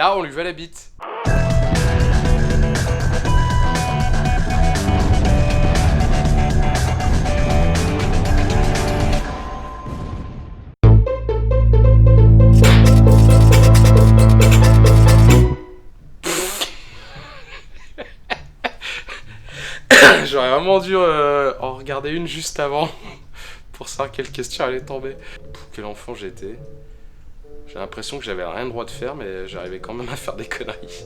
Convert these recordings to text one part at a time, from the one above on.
Ah, on lui va la bite. J'aurais vraiment dû en regarder une juste avant pour savoir quelle question allait tomber. Quel enfant j'étais. J'ai l'impression que j'avais rien le droit de faire, mais j'arrivais quand même à faire des conneries.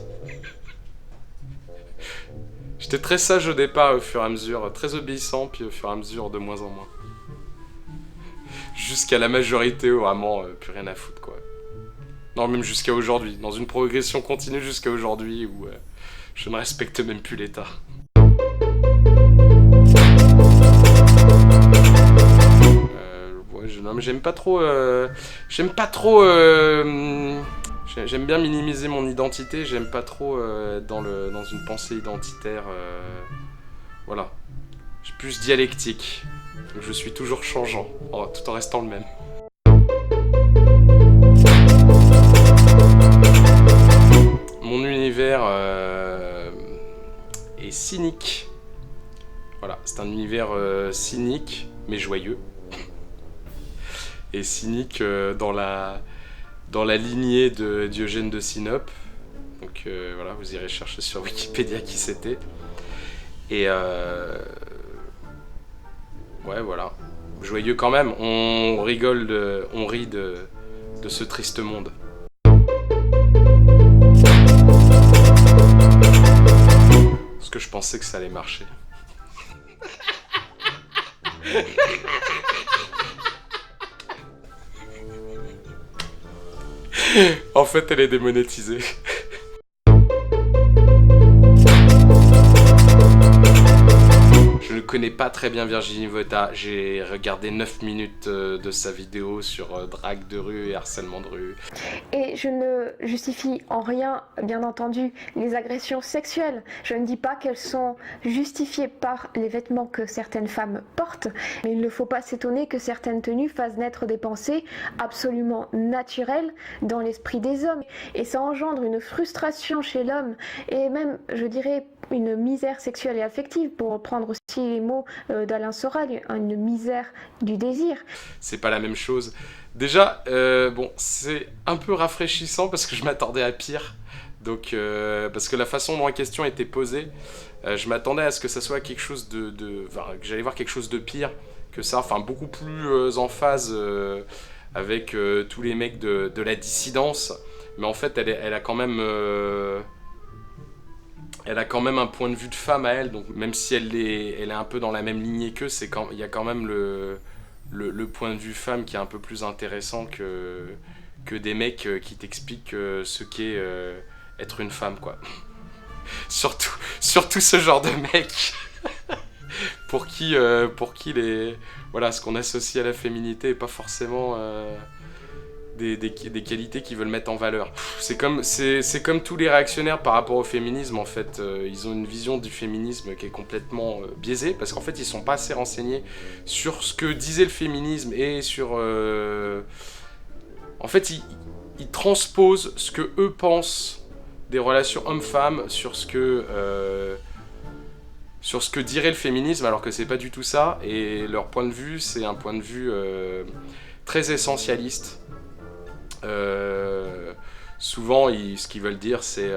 J'étais très sage au départ, au fur et à mesure, très obéissant, puis au fur et à mesure, de moins en moins. Jusqu'à la majorité où vraiment plus rien à foutre, quoi. Non, même jusqu'à aujourd'hui, dans une progression continue jusqu'à aujourd'hui où je ne respecte même plus l'État. Non, mais j'aime pas trop. J'aime pas trop. J'aime bien minimiser mon identité. J'aime pas trop être dans une pensée identitaire. Voilà. Je suis plus dialectique. Donc je suis toujours changeant, tout en restant le même. Mon univers est cynique. Voilà, c'est un univers cynique mais joyeux. Et cynique dans la lignée de Diogène de Sinope. Donc voilà, vous irez chercher sur Wikipédia qui c'était. Et ouais, voilà. Joyeux quand même, on rigole, on rit de ce triste monde. Parce que je pensais que ça allait marcher. En fait, elle est démonétisée. Je ne connais pas très bien Virginie Vota. J'ai regardé 9 minutes de sa vidéo sur drague de rue et harcèlement de rue. Et je ne justifie en rien, bien entendu, les agressions sexuelles. Je ne dis pas qu'elles sont justifiées par les vêtements que certaines femmes portent, mais il ne faut pas s'étonner que certaines tenues fassent naître des pensées absolument naturelles dans l'esprit des hommes. Et ça engendre une frustration chez l'homme, et même, je dirais, une misère sexuelle et affective, pour reprendre aussi les mots d'Alain Soral, une misère du désir. C'est pas la même chose. Déjà, bon, c'est un peu rafraîchissant parce que je m'attendais à pire. Donc, parce que la façon dont la question était posée, je m'attendais à ce que ça soit quelque chose enfin, que j'allais voir quelque chose de pire que ça. Enfin, beaucoup plus en phase avec tous les mecs de la dissidence. Mais en fait, elle a quand même... elle a quand même un point de vue de femme à elle, donc même si elle est un peu dans la même lignée qu'eux, il y a quand même le point de vue femme qui est un peu plus intéressant que des mecs qui t'expliquent ce qu'est être une femme, quoi. Surtout ce genre de mec pour qui voilà, ce qu'on associe à la féminité est pas forcément des qualités qu'ils veulent mettre en valeur. C'est comme tous les réactionnaires par rapport au féminisme, en fait. Ils ont une vision du féminisme qui est complètement biaisée, parce qu'en fait, ils sont pas assez renseignés sur ce que disait le féminisme et sur... En fait, ils transposent ce que eux pensent des relations hommes-femmes sur ce que dirait le féminisme, alors que c'est pas du tout ça, et leur point de vue, c'est un point de vue très essentialiste. Souvent, ce qu'ils veulent dire, c'est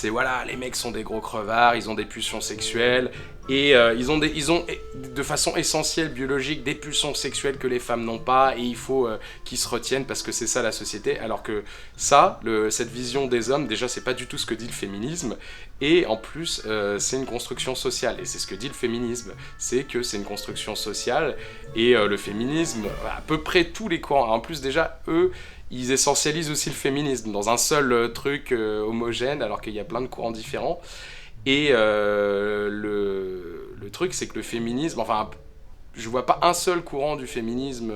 voilà, les mecs sont des gros crevards, ils ont des pulsions sexuelles, et ils ont de façon essentielle, biologique, des pulsions sexuelles que les femmes n'ont pas, et il faut qu'ils se retiennent parce que c'est ça la société. Alors que ça, cette vision des hommes, déjà, c'est pas du tout ce que dit le féminisme, et en plus, c'est une construction sociale, et c'est ce que dit le féminisme, c'est que c'est une construction sociale, et le féminisme, à peu près tous les courants, en plus déjà, eux, ils essentialisent aussi le féminisme dans un seul truc homogène, alors qu'il y a plein de courants différents. Et le truc, c'est que le féminisme, enfin, je vois pas un seul courant du féminisme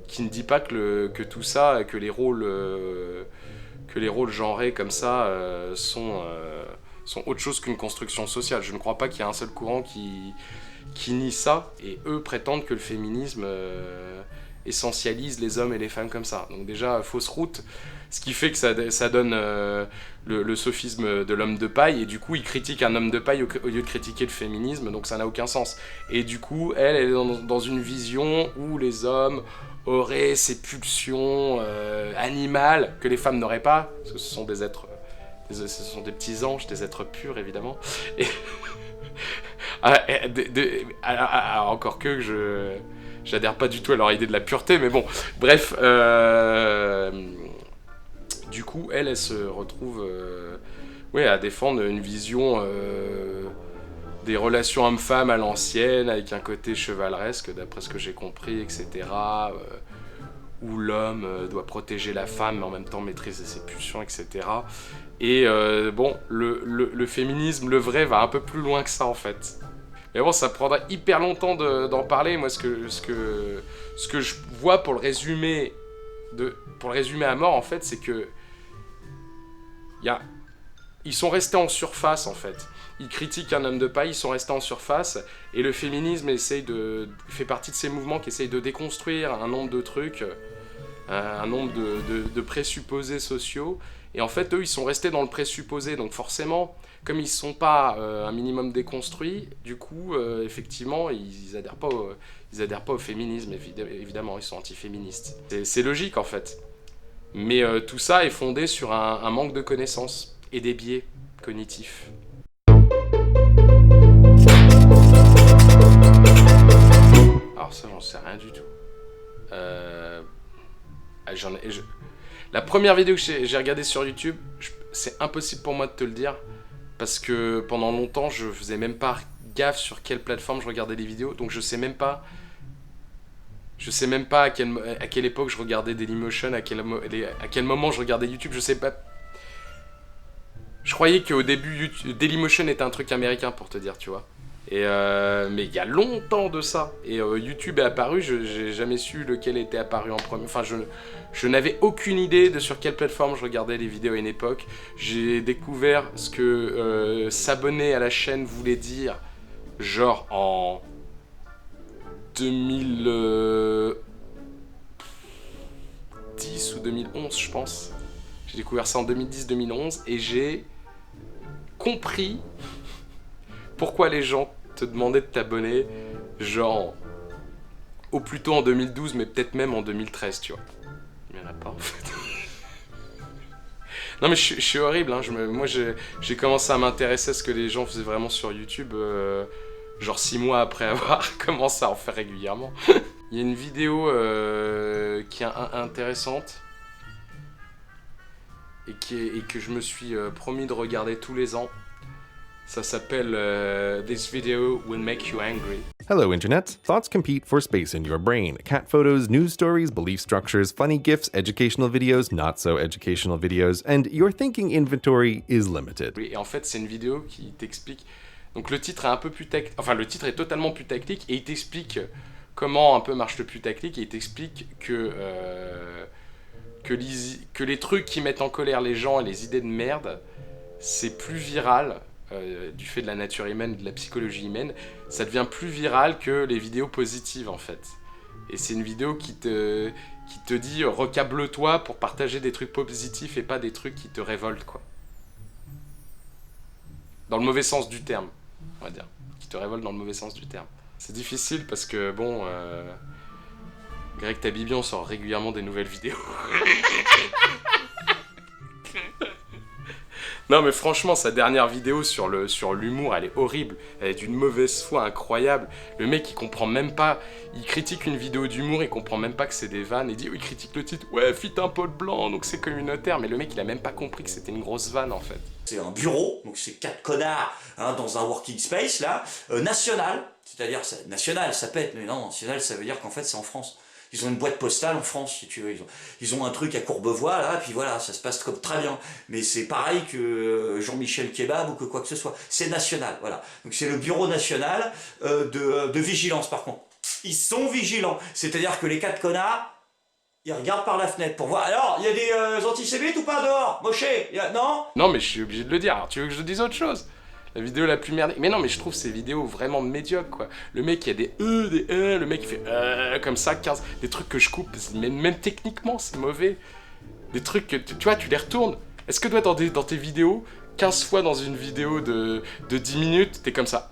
qui ne dit pas que tout ça, que les rôles genrés comme ça sont autre chose qu'une construction sociale. Je ne crois pas qu'il y ait un seul courant qui nie ça, et eux prétendent que le féminisme essentialise les hommes et les femmes comme ça. Donc déjà, fausse route, ce qui fait que ça donne le sophisme de l'homme de paille, et du coup, il critique un homme de paille au lieu de critiquer le féminisme, donc ça n'a aucun sens. Et du coup, elle est dans une vision où les hommes auraient ces pulsions animales que les femmes n'auraient pas, parce que ce sont des êtres, ce sont des petits anges, des êtres purs, évidemment. Et encore que j'adhère pas du tout à leur idée de la pureté, mais bon, bref, du coup, elle se retrouve à défendre une vision des relations hommes-femmes à l'ancienne, avec un côté chevaleresque, d'après ce que j'ai compris, etc., où l'homme doit protéger la femme, mais en même temps maîtriser ses pulsions, etc. Et bon, le féminisme, le vrai, va un peu plus loin que ça, en fait. Mais bon, ça prendra hyper longtemps d'en parler. Moi, ce que je vois pour le résumer à mort, en fait, c'est que ils sont restés en surface, en fait. Ils critiquent un homme de paille, ils sont restés en surface, et le féminisme fait partie de ces mouvements qui essayent de déconstruire un nombre de trucs, un nombre de présupposés sociaux, et en fait, eux, ils sont restés dans le présupposé, donc forcément, comme ils ne sont pas un minimum déconstruits, du coup, effectivement, ils adhèrent pas au féminisme, évidemment, ils sont antiféministes. C'est logique, en fait. Mais tout ça est fondé sur un manque de connaissances et des biais cognitifs. Alors ça, j'en sais rien du tout. La première vidéo que j'ai regardée sur YouTube, c'est impossible pour moi de te le dire, parce que pendant longtemps, je faisais même pas gaffe sur quelle plateforme je regardais les vidéos, donc je sais même pas à quelle époque je regardais Dailymotion, à quel moment je regardais YouTube, je sais pas. Je croyais qu'au début, Dailymotion était un truc américain, pour te dire, tu vois. Mais il y a longtemps de ça. Et YouTube est apparu, j'ai jamais su lequel était apparu en premier. Enfin, je n'avais aucune idée de sur quelle plateforme je regardais les vidéos à une époque. J'ai découvert ce que s'abonner à la chaîne voulait dire, genre en 2010 ou 2011, je pense. J'ai découvert ça en 2010-2011 et j'ai compris pourquoi les gens te demandaient de t'abonner, genre au plus tôt en 2012, mais peut-être même en 2013, tu vois. Il n'y en a pas en fait. Non mais je suis horrible, hein. Moi j'ai commencé à m'intéresser à ce que les gens faisaient vraiment sur YouTube, genre 6 mois après avoir commencé à en faire régulièrement. Il y a une vidéo qui est intéressante et que je me suis promis de regarder tous les ans. Ça s'appelle This Video Will Make You Angry. Hello, Internet. Thoughts compete for space in your brain. Cat photos, news stories, belief structures, funny GIFs, educational videos, not so educational videos, and your thinking inventory is limited. Et en fait, c'est une vidéo qui t'explique. Donc le titre est un peu putaclic. Enfin, le titre est totalement putaclic et il t'explique comment un peu marche le putaclic et il t'explique que les trucs qui mettent en colère les gens et les idées de merde, c'est plus viral. Du fait de la nature humaine, de la psychologie humaine, ça devient plus viral que les vidéos positives en fait. Et c'est une vidéo qui te dit recable-toi pour partager des trucs positifs et pas des trucs qui te révoltent quoi. Dans le mauvais sens du terme, on va dire. Qui te révoltent dans le mauvais sens du terme. C'est difficile parce que bon, Greg Tabibian sort régulièrement des nouvelles vidéos. Non mais franchement, sa dernière vidéo sur l'humour, elle est horrible. Elle est d'une mauvaise foi incroyable. Le mec, il comprend même pas. Il critique une vidéo d'humour, il comprend même pas que c'est des vannes. Il critique le titre. Ouais, fit un pot blanc, donc c'est communautaire. Mais le mec, il a même pas compris que c'était une grosse vanne en fait. C'est un bureau, donc c'est 4 connards dans un working space là, national. C'est-à-dire, national, ça pète. Mais non, national, ça veut dire qu'en fait, c'est en France. Ils ont une boîte postale en France, si tu veux. Ils ont un truc à Courbevoie, là, puis voilà, ça se passe comme très bien. Mais c'est pareil que Jean-Michel Kebab ou que quoi que ce soit. C'est national, voilà. Donc c'est le bureau national de vigilance, par contre. Ils sont vigilants. C'est-à-dire que les 4 connards, ils regardent par la fenêtre pour voir. Alors, il y a des antisémites ou pas dehors? Moché, non? Non, mais je suis obligé de le dire. Alors, tu veux que je dise autre chose? La vidéo la plus merde. Mais non, mais je trouve ces vidéos vraiment médiocres, quoi. Le mec, il y a des le mec, il fait comme ça, 15. Des trucs que je coupe, même techniquement, c'est mauvais. Des trucs que, tu vois, tu les retournes. Est-ce que toi, dans tes vidéos, 15 fois dans une vidéo de 10 minutes, t'es comme ça,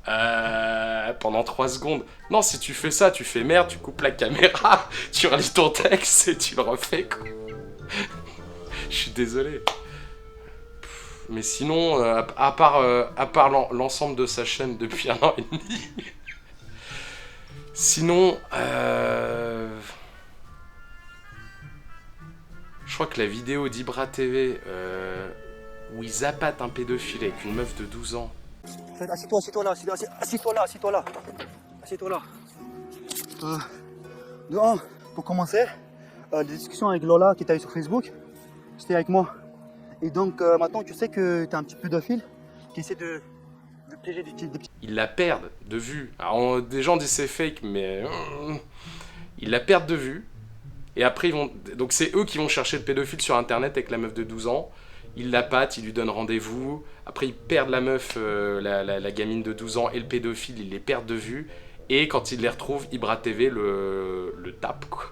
pendant 3 secondes. Non, si tu fais ça, tu fais merde, tu coupes la caméra, tu relis ton texte et tu le refais, quoi. Je suis désolé. Mais sinon, à part l'ensemble de sa chaîne depuis 1 an et demi, sinon, je crois que la vidéo d'Ibra TV, où il zappate un pédophile avec une meuf de 12 ans. Assieds-toi là, assieds-toi là. Assieds-toi là. De un, pour commencer, les discussions avec Lola qui t'a eu sur Facebook, c'était avec moi. Et donc maintenant tu sais que t'es un petit pédophile qui essaie de piéger des petits... Ils la perdent de vue. Alors des gens disent c'est fake, mais ils la perdent de vue. Et après ils vont... Donc c'est eux qui vont chercher le pédophile sur internet avec la meuf de 12 ans. Ils la patent, ils lui donnent rendez-vous. Après ils perdent la meuf, la gamine de 12 ans et le pédophile, ils les perdent de vue. Et quand ils les retrouvent, Ibra TV le tape, quoi.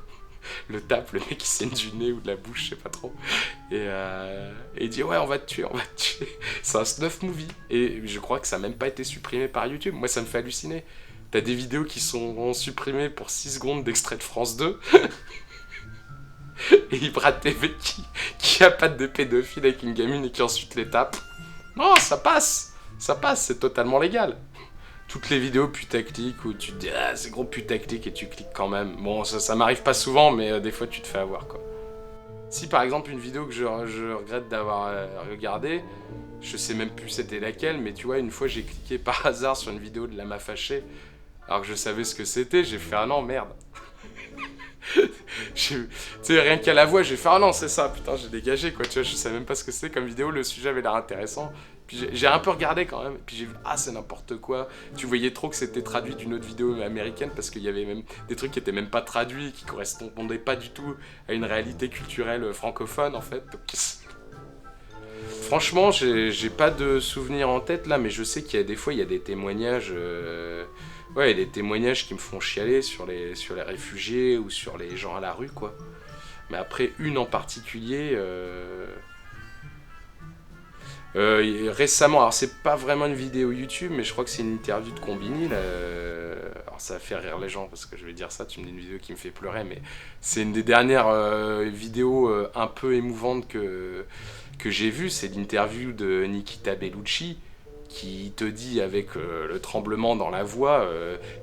Le tape, le mec qui saigne du nez ou de la bouche, je sais pas trop. Et il dit ouais, on va te tuer. C'est un snuff movie. Et je crois que ça n'a même pas été supprimé par YouTube. Moi ça me fait halluciner. T'as des vidéos qui sont supprimées pour 6 secondes d'extrait de France 2. Et Ibra TV qui a pas de pédophile avec une gamine et qui ensuite les tape. Non, ça passe, c'est totalement légal. Toutes les vidéos putaclic où tu te dis ah c'est gros putaclic et tu cliques quand même. Bon ça m'arrive pas souvent mais des fois tu te fais avoir quoi. Si par exemple une vidéo que je regrette d'avoir regardée, je sais même plus c'était laquelle, mais tu vois une fois j'ai cliqué par hasard sur une vidéo de Lama Fâché alors que je savais ce que c'était, j'ai fait ah non merde. Tu sais rien qu'à la voix j'ai fait ah non c'est ça putain j'ai dégagé quoi, tu vois je savais même pas ce que c'était comme vidéo, le sujet avait l'air intéressant. Puis j'ai un peu regardé quand même, puis j'ai vu, ah c'est n'importe quoi. Tu voyais trop que c'était traduit d'une autre vidéo américaine parce qu'il y avait même des trucs qui étaient même pas traduits, qui correspondaient pas du tout à une réalité culturelle francophone en fait. Donc, franchement, j'ai pas de souvenirs en tête là, mais je sais qu'il y a des fois, il y a des témoignages, ouais, des témoignages qui me font chialer sur les réfugiés ou sur les gens à la rue quoi. Mais après, une en particulier... récemment, alors c'est pas vraiment une vidéo YouTube, mais je crois que c'est une interview de Combini. Alors ça va faire rire les gens parce que je vais dire ça, tu me dis une vidéo qui me fait pleurer, mais c'est une des dernières vidéos un peu émouvantes que j'ai vues. C'est l'interview de Nikita Bellucci qui te dit avec le tremblement dans la voix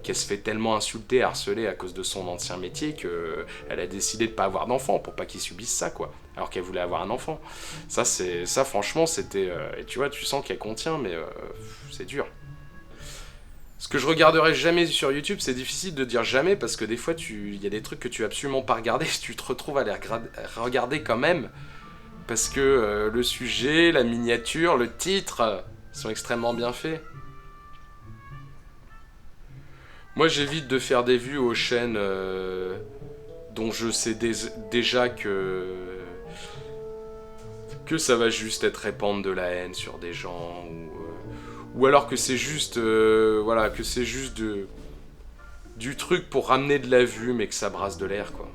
qu'elle se fait tellement insulter, harceler à cause de son ancien métier qu'elle a décidé de pas avoir d'enfant pour pas qu'il subisse ça quoi, alors qu'elle voulait avoir un enfant. Ça franchement c'était... et tu vois, tu sens qu'elle contient, mais c'est dur. Ce que je regarderai jamais sur YouTube, c'est difficile de dire jamais, parce que des fois, il y a des trucs que tu as absolument pas regardé, tu te retrouves à les regarder quand même, parce que le sujet, la miniature, le titre... sont extrêmement bien faits. Moi j'évite de faire des vues aux chaînes dont je sais déjà que ça va juste être répandre de la haine sur des gens ou alors que c'est juste voilà, que c'est juste du truc pour ramener de la vue mais que ça brasse de l'air quoi.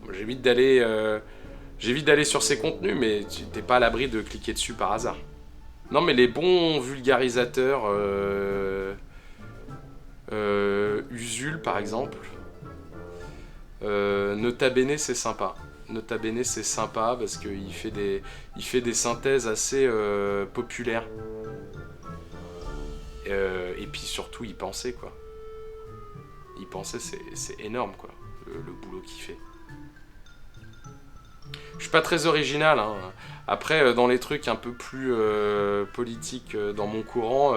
Moi, j'évite d'aller sur ces contenus, mais t'es pas à l'abri de cliquer dessus par hasard. Non mais les bons vulgarisateurs, Usul par exemple, Nota Bene c'est sympa. Nota Bene c'est sympa parce qu'il fait des synthèses assez populaires. Et puis surtout il pensait quoi. Il pensait, c'est énorme quoi, le boulot qu'il fait. Je suis pas très original, hein. Après, dans les trucs un peu plus politiques dans mon courant,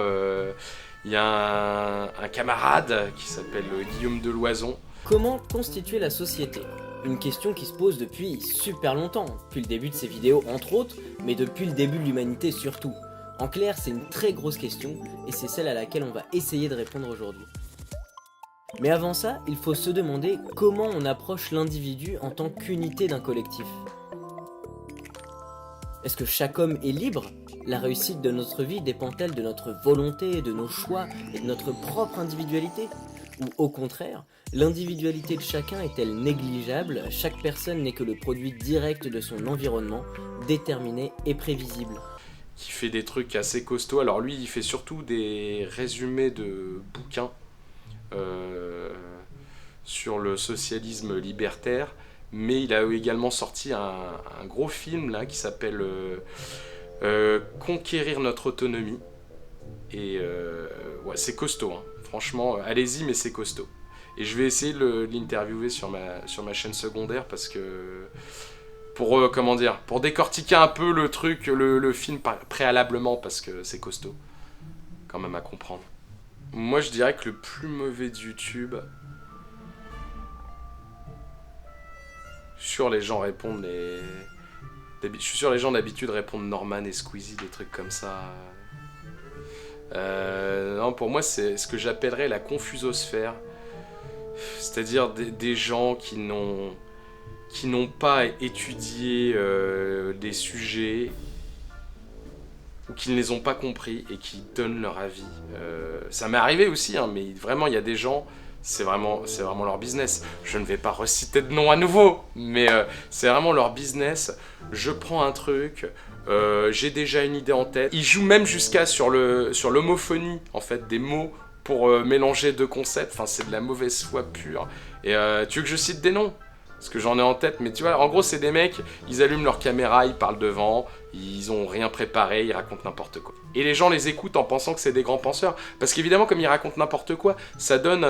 il y a un camarade qui s'appelle Guillaume Deloison. Comment constituer la société ? Une question qui se pose depuis super longtemps, depuis le début de ces vidéos entre autres, mais depuis le début de l'humanité surtout. En clair, c'est une très grosse question, et c'est celle à laquelle on va essayer de répondre aujourd'hui. Mais avant ça, il faut se demander comment on approche l'individu en tant qu'unité d'un collectif. Est-ce que chaque homme est libre? La réussite de notre vie dépend-elle de notre volonté, de nos choix et de notre propre individualité? Ou au contraire, l'individualité de chacun est-elle négligeable? Chaque personne n'est que le produit direct de son environnement, déterminé et prévisible. Qui fait des trucs assez costauds. Alors lui, il fait surtout des résumés de bouquins sur le socialisme libertaire, mais il a également sorti un gros film là qui s'appelle Conquérir notre autonomie. Et ouais, c'est costaud, hein. Franchement, allez-y, mais c'est costaud. Et je vais essayer de l'interviewer sur ma chaîne secondaire parce que pour décortiquer un peu le truc, le film préalablement, parce que c'est costaud quand même à comprendre. Moi je dirais que le plus mauvais de YouTube, je suis sûr les gens répondent je suis sûr les gens d'habitude répondent Norman et Squeezie, des trucs comme ça. Non, pour moi c'est ce que j'appellerais la confusosphère, c'est-à-dire des gens qui n'ont pas étudié des sujets ou qui ne les ont pas compris et qui donnent leur avis. Ça m'est arrivé aussi, hein, mais vraiment il y a des gens, c'est vraiment leur business. Je ne vais pas reciter de nom à nouveau, mais c'est vraiment leur business. Je prends un truc, j'ai déjà une idée en tête. Ils jouent même jusqu'à sur l'homophonie, en fait, des mots pour mélanger deux concepts. Enfin, c'est de la mauvaise foi pure. Et tu veux que je cite des noms ? Parce que j'en ai en tête, mais tu vois, en gros, c'est des mecs, ils allument leur caméra, ils parlent devant, ils ont rien préparé, ils racontent n'importe quoi. Et les gens les écoutent en pensant que c'est des grands penseurs. Parce qu'évidemment, comme ils racontent n'importe quoi, ça donne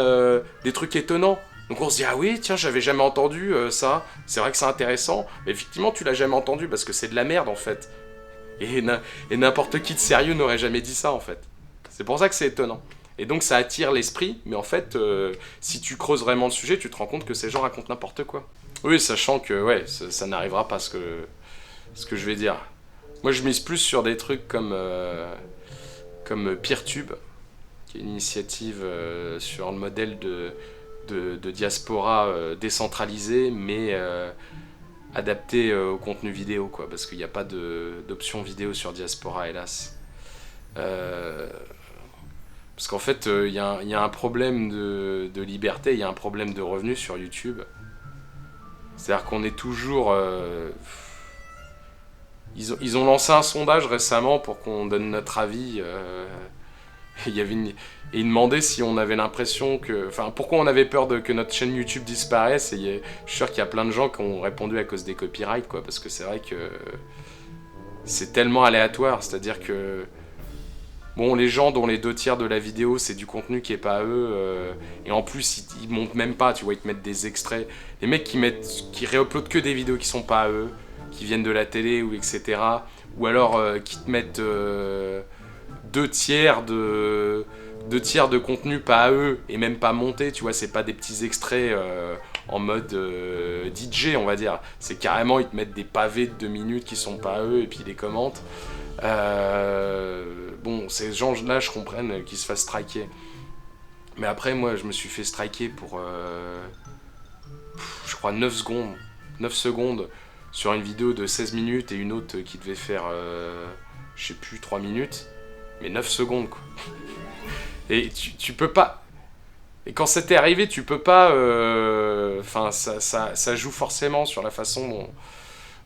des trucs étonnants. Donc on se dit, ah oui, tiens, j'avais jamais entendu ça, c'est vrai que c'est intéressant. Mais effectivement, tu l'as jamais entendu parce que c'est de la merde, en fait. Et n'importe qui de sérieux n'aurait jamais dit ça, en fait. C'est pour ça que c'est étonnant. Et donc ça attire l'esprit, mais en fait, si tu creuses vraiment le sujet, tu te rends compte que ces gens racontent n'importe quoi. Oui, sachant que ouais, ça n'arrivera pas, ce que je vais dire. Moi, je mise plus sur des trucs comme Peertube, qui est une initiative sur le modèle de diaspora décentralisée, mais adaptée au contenu vidéo, quoi, parce qu'il n'y a pas d'option vidéo sur Diaspora, hélas. Parce qu'en fait, il y a un problème de liberté, il y a un problème de revenus sur YouTube. C'est-à-dire qu'on est toujours... Ils ont lancé un sondage récemment pour qu'on donne notre avis. Et ils demandaient si on avait l'impression que... Enfin, pourquoi on avait peur que notre chaîne YouTube disparaisse. Et je suis sûr qu'il y a plein de gens qui ont répondu à cause des copyrights, quoi. Parce que c'est vrai que c'est tellement aléatoire. C'est-à-dire que... Bon, les gens dont les 2/3 de la vidéo, c'est du contenu qui est pas à eux, et en plus, ils montent même pas, tu vois, ils te mettent des extraits. Les mecs qui réuploadent que des vidéos qui sont pas à eux, qui viennent de la télé, ou etc. Ou alors, qui te mettent 2/3 de contenu pas à eux, et même pas monté, tu vois, c'est pas des petits extraits en mode DJ, on va dire. C'est carrément, ils te mettent des pavés de 2 minutes qui sont pas à eux, et puis ils les commentent. Bon, ces gens-là, je comprends qu'ils se fassent striker. Mais après, moi, je me suis fait striker pour, je crois, 9 secondes. 9 secondes sur une vidéo de 16 minutes et une autre qui devait faire, je sais plus, 3 minutes. Mais 9 secondes, quoi. Et tu peux pas... Et quand c'était arrivé, tu peux pas... Enfin, ça joue forcément sur la façon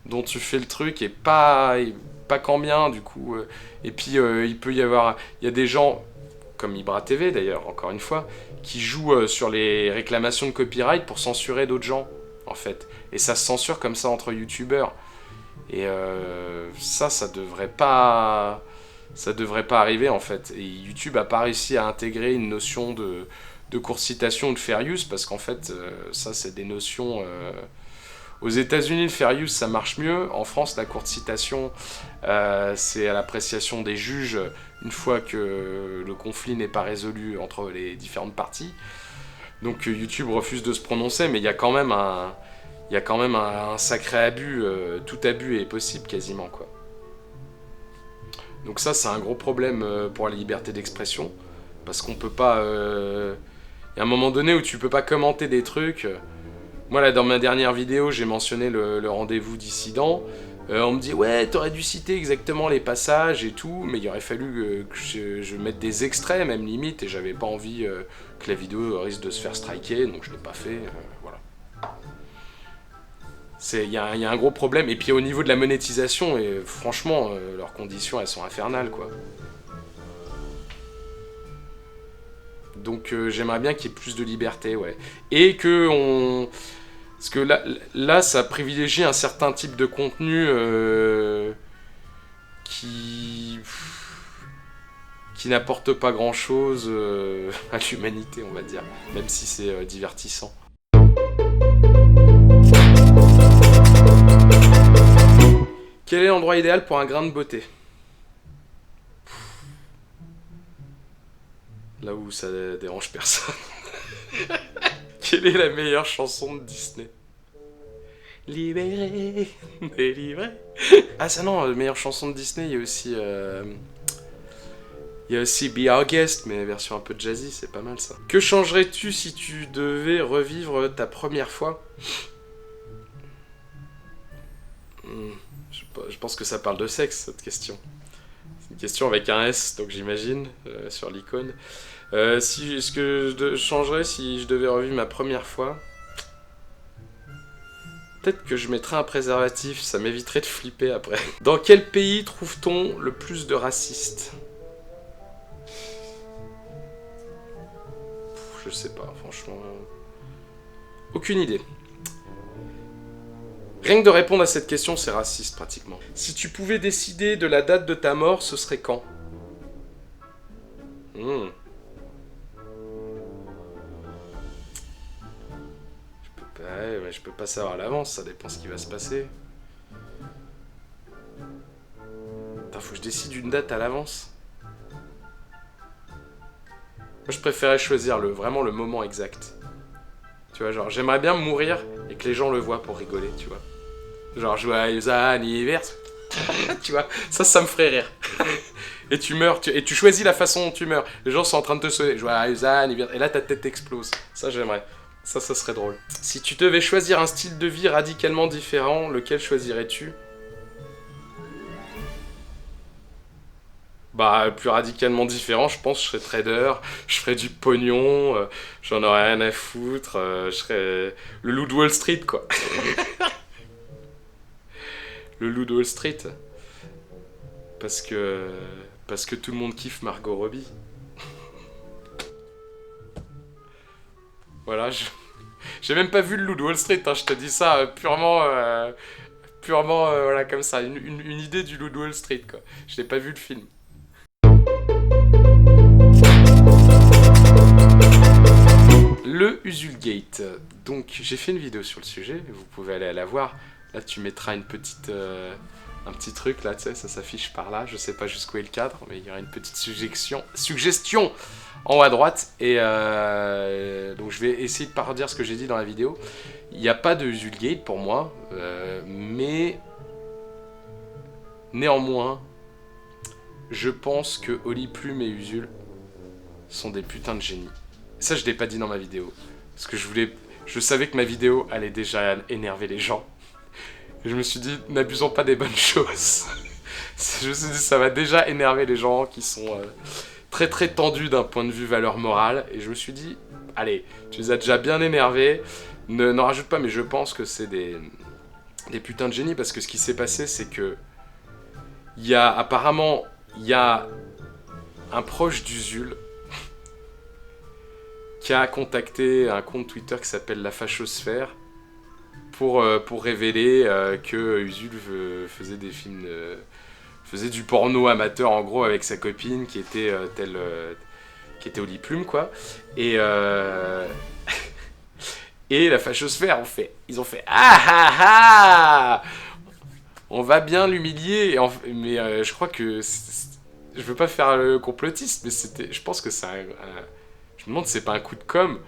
dont tu fais le truc, et pas quand bien, du coup. Et puis, il peut y avoir... Il y a des gens, comme Ibra TV d'ailleurs, encore une fois, qui jouent sur les réclamations de copyright pour censurer d'autres gens, en fait. Et ça se censure comme ça entre youtubeurs. Et ça devrait pas... Ça devrait pas arriver, en fait. Et YouTube a pas réussi à intégrer une notion de courte citation ou de fair use, parce qu'en fait, ça, c'est des notions... Aux États-Unis, le fair use, ça marche mieux. En France, la courte citation, c'est à l'appréciation des juges une fois que le conflit n'est pas résolu entre les différentes parties. Donc YouTube refuse de se prononcer, mais il y a quand même un sacré abus. Tout abus est possible quasiment, quoi. Donc ça, c'est un gros problème pour la liberté d'expression, parce qu'on peut pas... Il y a un moment donné où tu peux pas commenter des trucs... Moi, là, dans ma dernière vidéo, j'ai mentionné le rendez-vous dissident. On me dit ouais, t'aurais dû citer exactement les passages et tout, mais il aurait fallu que je mette des extraits même limite, et j'avais pas envie que la vidéo risque de se faire striker, donc je l'ai pas fait, voilà. Il y a un gros problème, et puis au niveau de la monétisation, et franchement, leurs conditions elles sont infernales quoi. Donc j'aimerais bien qu'il y ait plus de liberté, ouais. Et que on... Parce que là, ça privilégie un certain type de contenu qui n'apporte pas grand-chose à l'humanité, on va dire. Même si c'est divertissant. Quel est l'endroit idéal pour un grain de beauté? Là où ça dérange personne. Quelle est la meilleure chanson de Disney? Libéré, délivré. Ah ça non, la meilleure chanson de Disney, il y a aussi Be Our Guest, mais version un peu jazzy, c'est pas mal ça. Que changerais-tu si tu devais revivre ta première fois? Je pense que ça parle de sexe, cette question. C'est une question avec un S, donc j'imagine, sur l'icône. Ce que je changerais si je devais revivre ma première fois, peut-être que je mettrais un préservatif, ça m'éviterait de flipper après. Dans quel pays trouve-t-on le plus de racistes? Je sais pas, franchement... Aucune idée. Rien que de répondre à cette question, c'est raciste pratiquement. Si tu pouvais décider de la date de ta mort, ce serait quand? Ouais, mais je peux pas savoir à l'avance, ça dépend ce qui va se passer. Putain, faut que je décide une date à l'avance. Moi, je préférais choisir vraiment le moment exact. Tu vois, genre, j'aimerais bien mourir et que les gens le voient pour rigoler, tu vois. Genre, joyeux anniversaire. Tu vois, ça me ferait rire. Et tu meurs, et tu choisis la façon dont tu meurs. Les gens sont en train de te souhaiter joyeux anniversaire. Et là, ta tête explose. Ça, j'aimerais. Ça serait drôle. Si tu devais choisir un style de vie radicalement différent, lequel choisirais-tu? Bah, plus radicalement différent, je pense que je serais trader, je ferais du pognon, j'en aurais rien à foutre, je serais le loup de Wall Street, quoi. Le loup de Wall Street. Parce que tout le monde kiffe Margot Robbie. Voilà, j'ai même pas vu le loup de Wall Street, hein, je te dis ça purement voilà, comme ça, une idée du loup de Wall Street, quoi. Je n'ai pas vu le film. Le Usulgate. Donc, j'ai fait une vidéo sur le sujet, vous pouvez aller la voir. Là, tu mettras un petit truc, là, tu sais, ça s'affiche par là. Je sais pas jusqu'où est le cadre, mais il y aura une petite suggestion en haut à droite. Et donc, je vais essayer de pas redire ce que j'ai dit dans la vidéo. Il n'y a pas de Usulgate pour moi, mais néanmoins, je pense que Oli Plume et Usul sont des putains de génies. Ça, je l'ai pas dit dans ma vidéo. Parce que je savais que ma vidéo allait déjà énerver les gens. Et je me suis dit, n'abusons pas des bonnes choses. Je me suis dit, ça va déjà énerver les gens qui sont très très tendus d'un point de vue valeur morale. Et je me suis dit, allez, tu les as déjà bien énervés. N'en rajoute pas, mais je pense que c'est des putains de génies. Parce que ce qui s'est passé, c'est que apparemment, il y a un proche d'Usul qui a contacté un compte Twitter qui s'appelle La Fachosphère pour révéler que Usul faisait des films, faisait du porno amateur en gros avec sa copine qui était qui était Oli Plume, quoi. Et et La Fachosphère ils ont fait ah ah ah, on va bien l'humilier, mais je crois que je veux pas faire le complotiste, mais je pense que c'est je me demande si c'est pas un coup de com'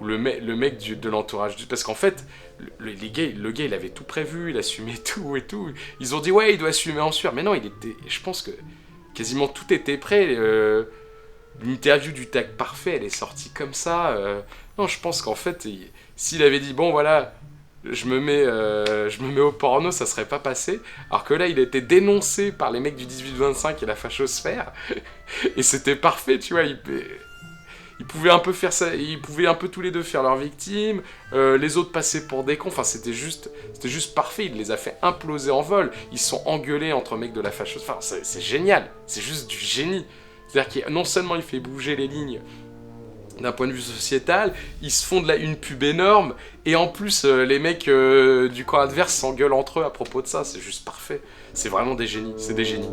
ou le mec de l'entourage parce qu'en fait le gars il avait tout prévu, il assumait tout et tout. Ils ont dit ouais, il doit assumer en sueur, mais non, je pense que quasiment tout était prêt. L'interview du tag parfait, elle est sortie comme ça. Non, je pense qu'en fait s'il avait dit bon voilà, je me mets au porno, ça serait pas passé. Alors que là, il a été dénoncé par les mecs du 18-25 et la fachosphère. Et c'était parfait, tu vois. Ils pouvaient un peu faire ça, ils pouvaient un peu tous les deux faire leurs victimes. Les autres passaient pour des cons. Enfin, c'était juste parfait. Il les a fait imploser en vol. Ils se sont engueulés entre mecs de la fachosphère. Enfin, c'est génial. C'est juste du génie. C'est-à-dire que non seulement il fait bouger les lignes d'un point de vue sociétal, ils se font une pub énorme, et en plus les mecs du camp adverse s'engueulent entre eux à propos de ça, c'est juste parfait. C'est vraiment des génies, c'est des génies.